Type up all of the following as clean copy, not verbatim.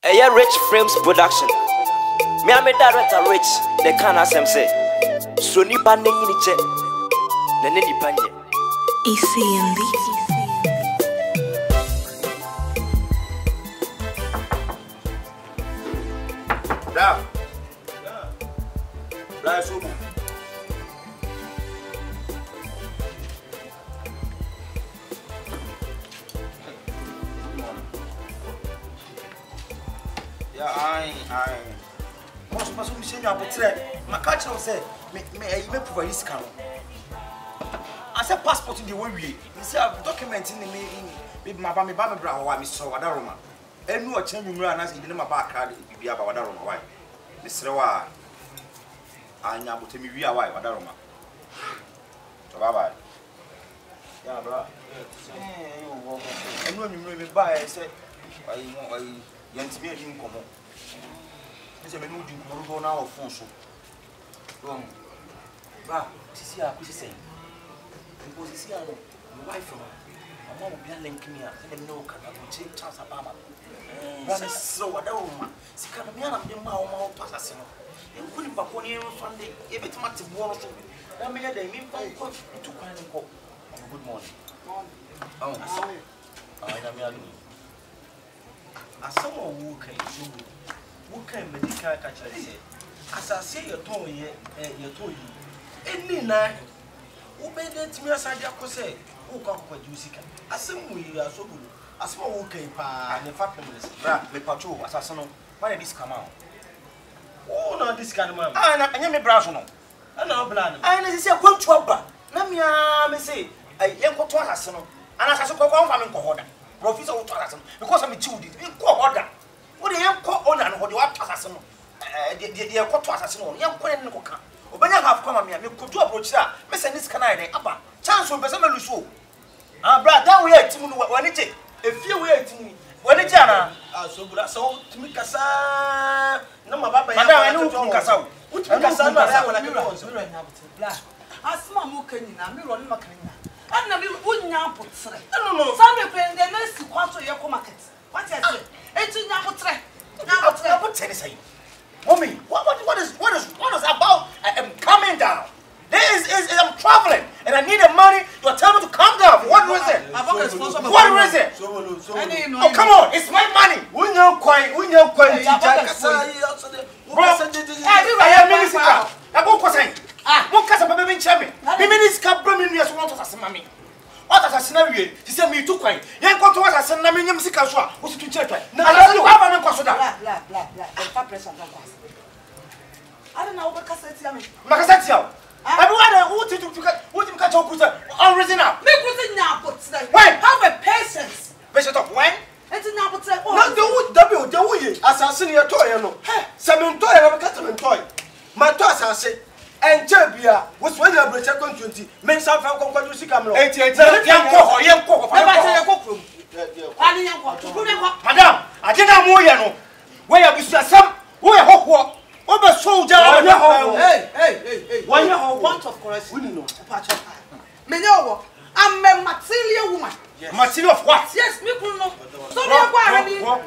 A Rich Frames production. Me am a director Rich. The can as him say. So ni pa ne ni che. Ne ni pa nye. ECMD. Da. Da so bu. Mas me chama para tirar. Mas cá não sei. Me prova isso caro. Asa passport de we. Esse document me ba me bra ho wa me so wada roma. Enu o chan nwura na se de ma ba card bibia ba wada roma why. Me sere wa anya botemi wi a why wada roma. So bye bye. Ya bra. Yo. Enu nwura me ba say ai yantimi adi nkomo. Ese menu di nkomo na o fon so. Bro. Bra, sisi a kusi say. Because sisi a no, my wife no. Mama will be link me a. Say no can I go take chance abama. Bra so wada o ma. Sika no me na me ma o to asase no. E kuni pa ko ni e fande e betima te bo no so. Na me ya da mi pa ko to kwan ko. Good morning. Oh, I na me adu. Asama wo kan so wo kan medical ka kire se asase ye ton yi eni na wo be de timi asade akose wo kwa kwa jusika asemu yi asobulu asama wo kan pa ne fa pemles bra me pacho asase no ma na discount ma o na discount ma na anya me bra so no na bra na na se kwantu aba na me se yenkoto asase no ana asase ko kwa fa me nkohoda Professor will tell us because I'm a child. You call order. What do you call honor? What do you want assassin? The court to assassin. Young Queen Coca. Obana have come me. You could do approach that. Miss this canine. Upper chance will be some Lusso. Ah, brother, that way to when it take. A few way to me. When it's Jana, so good. So to me, Cassa. No, my papa, I know Cassa. Which Cassa, Asma Mukani, I'm running Macana. And I wouldn't now put three. No. Some friend, the next quarter your market. What I say? It's now put three. Now put tennis. Mommy, what is about? I'm coming down. I'm traveling and I need the money. You're telling me to calm down. What reason? What reason? Oh, come on, it's my money. We know quite. I am minister. I won't question. What can I be champion? The minister bring me as one as mommy. What as a scenario? He said me too quiet. You got to us as a name music as well. What's to check? Now you have a consider. I don't know what cassette. Macassette. Everyone who to catch up with original. Make it now, but when have a patience. Patient of when? It's now, but not the wood, assassin your toy. Some toy, I'm a toy. My toys are say. And Jabia was when I break 20 men some from Conquest Camera. 88 young cock. Madam, I didn't know you. Where you some? Where hawk? Over soldier. Hey. One want of course. We know. Menyo, I'm a material woman. Material of what? Yes, me know. So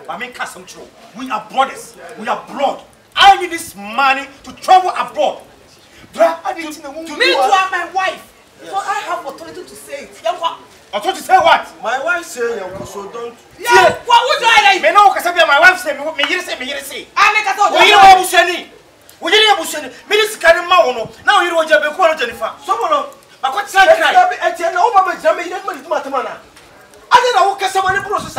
I mean, custom true. We are brothers. We are blood. I need this money to travel abroad. Me too, I'm my wife. So I have authority to say it. Authority to say what? My wife say so don't. Yeah, what would I like? Me know because my wife say me say. I make a thought. We are Bushani. We are Bushani. Me this kind of man. Now you want to be called Jennifer. Someone. I got say cry. I tell no mama Jamie that money matamana. I don't know what someone process.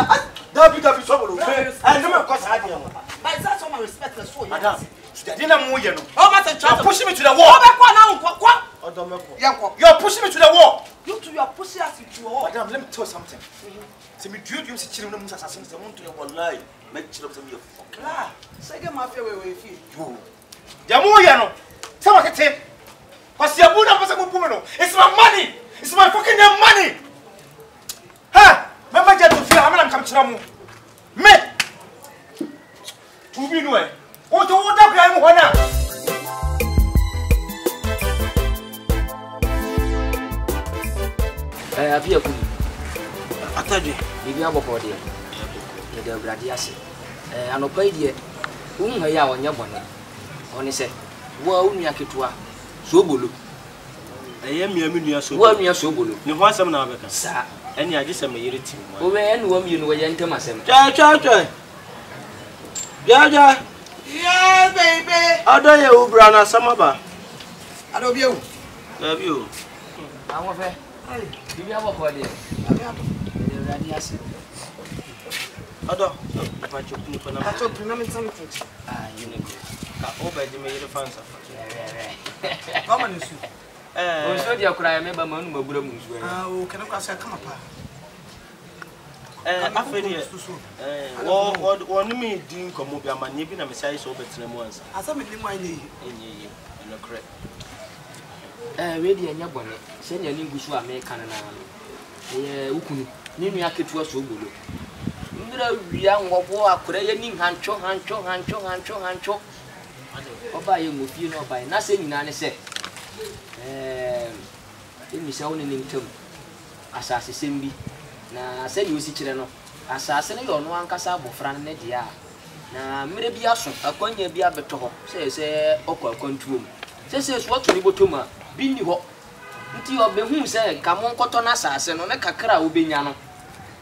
David someone. I know because I am. But that's all my respect for you. Madam. You're pushing me to the wall. You're pushing me to the wall. You two, you're pushing us into the wall. Madam, let me tell you something. See me, do you see children who assassins? I want to your lie. Make children of your fuck. Second mafia way feel. You. Jamoyano. Someone can take. Because you're woman. It's my money. It's my fucking damn money. Ha! Remember just to feel I'm coming to Ramu. Me. To be no way. Oh, to what up I'm one now. I feel good. I told you. Maybe I'm a body. The Bradiasi. anopa die unha ya wonye bone oni se wo unua ketua so bolo eye miami nua so wo unua so bolo ni ho asem na abeka sa eni age se me yere tim wo we enu wo mi nu wo ye ntem asem cha ja Yeah, baby. odo ye ubra na samaba Ado bi o. abi o awon fe bibi abo ko de radi ase odo pa chokuni pa na Ato prina me tell me. you know ka obeji me yere fansa Come on, Su. o so dia kura ya me ba manu mabura mu nsu O kene kwa se kama pa. afeni wo ni me din komo bi amanye bi na me sai so betre mu ansa Asa me limu anye. enye no kre we dia nya bone se nya ni gusu America na ukunu ni nua ketua so gbolo ndira wia ngwofo akora ye ni hancho oba ye ngofie no oba na se nyina ne se emi se woni nintam asase sembi na se ni osi kire no asase ne yo no ankasa abofra ne dia na mere bi aso akwanya bi abeto ho se okwantuom se so aturi botoma bi ni ho nti obehu se kamo nkoto na asase no ne kakra obenya no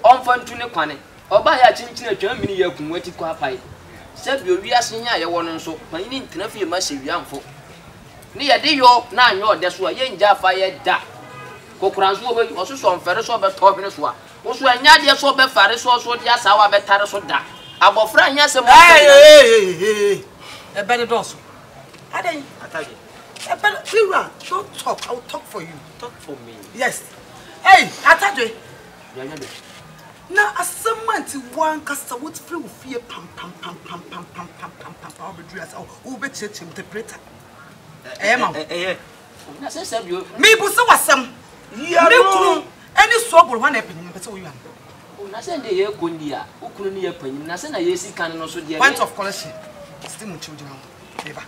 onfa ntu ne kwane oba ya chinchina atwa mini ya kunwa ti kwa pai se bi owi asenya ye wono nso manyini ntena fie ma se wiamfo ni ye de yo na anyo ode so ye nja fa ye da kokuranso obo osuso mfere so be to bene so a wo so anya de so be fare so dia sawa be tare so da abofra anya se mo Hey. E better dos. Aden. atage Pira, don't talk. I will talk for you. talk for me Yes. Hey, Atadwe. ya nya de Na asamanti wan kasa what free fear pam obedru as o be cheche interpreter. Ma. na se bi Me bu se wasam. ya Me kunu any sobol wan e pin me se wo yan. na se de ye kondi a ukunu ni ye panyin na se na ye sikan no so de Point of collection. Still mu children. Eba.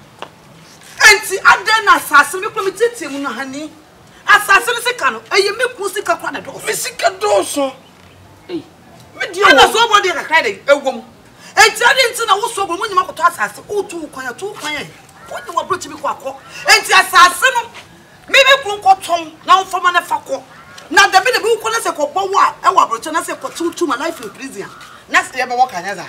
Enti aden na asase me kunu tete mu no hani. Asase ne sika no eye me ku sika kwa na do. me sika doso eh me dia Ana sobol de kakra de ewom. Enti ade nti na wo sobol mu nyima koto asase. O tu kwan ya. Woni wo approach me kwa akọ. Enti asase no me kunu koton na mfoma na fakọ. Na da be de bu kwana se ko bowo a e wa approach na se ko tu my life in prison. Na se ye be wo kanya za.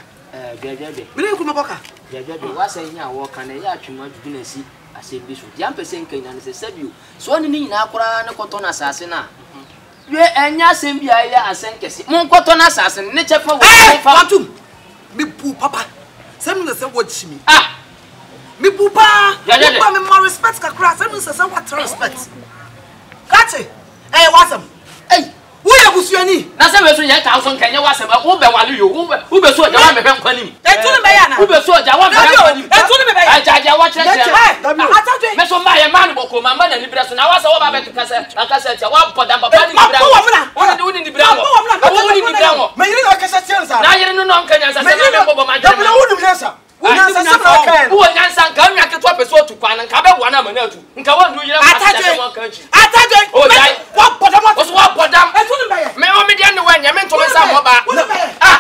bia Me ku me boka. bia wa se nya wo kan ya atwuma dudu na si asembi so dia mpese nkan na se sabio so ni nyina akora ne koto na asase na we enya asembi ya asenkese mon koto na asase ne chefa wo fa Fatum. Me bu papa. Sem na se wo chimi. ah Me bu pa. Ya. Pa me ma respect kakra. Sem na se what respect. Kache. Wasam. eh Wo ya busuani. na se we so ye ka so nkan ye wa se ba wo be wale yo wo be so ja wa me hwe nkwanim Etu ne be ya na. wo be so ja wa me hwe nkwanim Etu ne be ya. ja wa chere Atadwe. me so ma ye man boko ma na ni bre so na wa se wo ba be kasa tia wa poda papa ni Ma bre po wa mna. woni ni bre wo woni ni bre wo me yiri na kasa chensa na yere no nkanya sa se na me bobo ma da bla wonu mnesa wonu sa sa kan wo nyansa nka nwa ke to peso otu kwan nka be bo na ma na atu nka wo ndu yire ma sa mo kan chi Atadwe. o dai Wa podam. o so wa podam Etu ne be ya. me o me dia ne wa nya me nto me sa mo ba Woni be ya. ah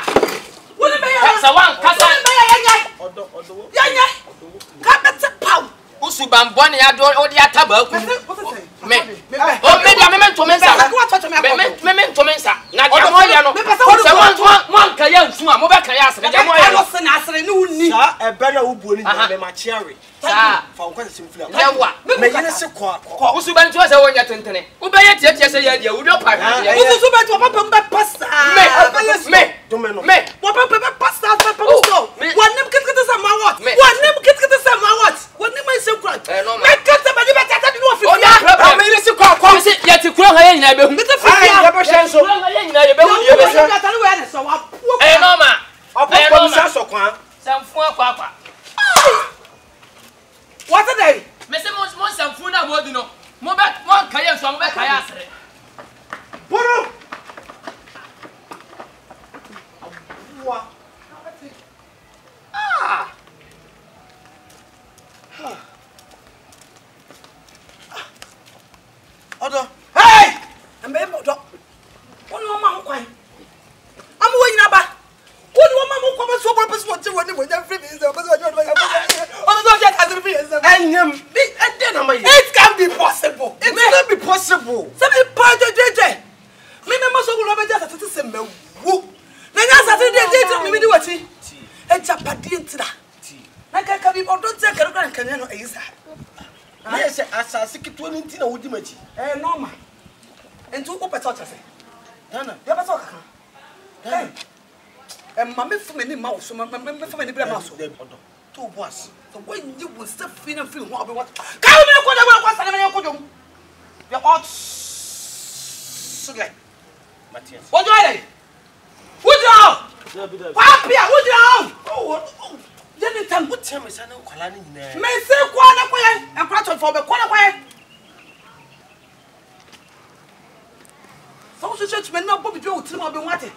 Woni be ya. sa wan kasa Woni be ya nya. odo Ya. Ka bete pow. usu bambo ne ya do o dia taba ku me Me. o me dia me nto me sa me nto me sa na dia mo ya no sa wan ka ya nsu a mo be ka ya asere dia mo ya no na asere ni woni. sa e bere wo buoni na me ma chiare sa fa wo kwase simfula lewa me yiri se kwa usu ban tuwa se wonya tentene wo be ye tie se ya dia wo do pa dia Wo so be papa mbe pasta. me Wo papa be pasta papa so. Wonim kitkete sa ma what? Me. Wonim kitkete sa ma what? Wonim ma se kura. no ma Me kete ba di beta di no o ofisi. ya problem me yiri se kwa se ya ti kuro ha ye nyina be hu Bete ai fia. ya be shenso kuro ha ye nyina ye be hu ye be se no ma opo ko sa so kwa samfu akwa What are they? me se mo samfu na mo di no mo ka ye nso mo be ka ya asere buru wa Odo. Hey! Ambe modo. Woni wo ma ho kwan. Am wo nyina ba. Woni wo ma mo kwa so bo pese wo ti woni the money free is the it can be possible. It can be possible. Some part of JJ. Me must go just to send me. Woo. Then I me do what he. And Japadi to that. Like I can be or don't take a grand canyon is that. Yes, as I seek 20 or would you make? Eh, normal. And two open touches. Nana, you ever talk? Hey. And mammy for many mouse, so my member for many mouse. 2 was. So when you will step in and feel what what? Come on, you're all sugar. Matthias. What do I? Would you? Papia, would you? Oh, then tell what time is I know Colani? May say quite and part for the quite. So, church may not be able to be wanted.